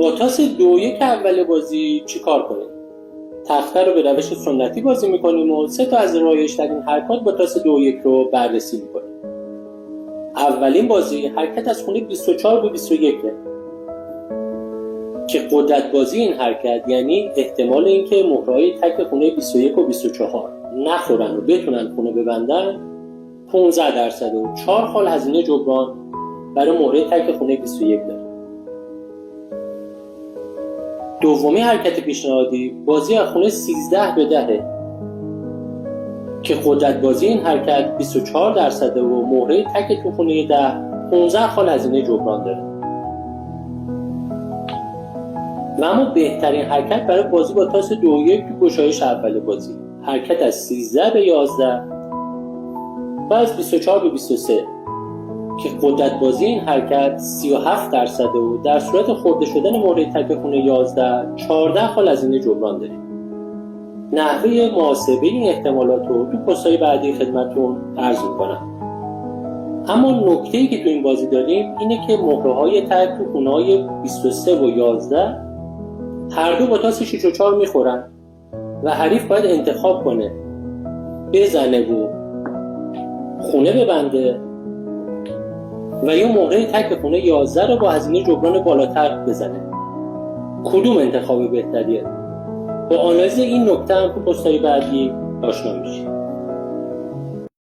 با تاس 2-1 اول بازی چی کار کنیم؟ تخته رو به روش سنتی بازی میکنیم و 3 تا از رایج‌ترین حرکات با تاس 2-1 رو بررسی میکنیم. اولین بازی حرکت از خونه 24 به 21 که قدرت بازی این حرکت یعنی احتمال اینکه مهرهای تک خونه 21 و 24 نخورن و بتونن خونه ببندن 15% و 4 خال هزینه جبران برای مهره تک خونه 21 داره. دومی حرکت پیشنهادی بازی از خونه 13 به 10 که قدرت بازی این حرکت 24% و مهره تک تو خونه 10 15 خال هزینه جبران داره. و اما بهترین حرکت برای بازی با تاس 2-1 تو گشایش اول بازی حرکت از 13 به 11 و از 24 به 23 که قدرت بازی این حرکت 37% و در صورت خورده شدن مهره تک خونه 11 14 خال هزینه جبران داریم. نحوه محاسبه این احتمالات رو تو پست‌های بعدی خدمتتون عرض می‌کنم. اما نکته‌ای که تو این بازی داریم اینه که مهره‌های تک تو خونه‌های 23 و 11 هر دو با تاس 6 و 4 میخورن و حریف باید انتخاب کنه بزنه و خونه ببنده و یا مهره تک خونه 11 رو با هزینه جبران بالاتر بزنه. کدوم انتخاب بهتریه؟ با آنالیز این نکته هم تو پست‌های بعدی آشنا میشید.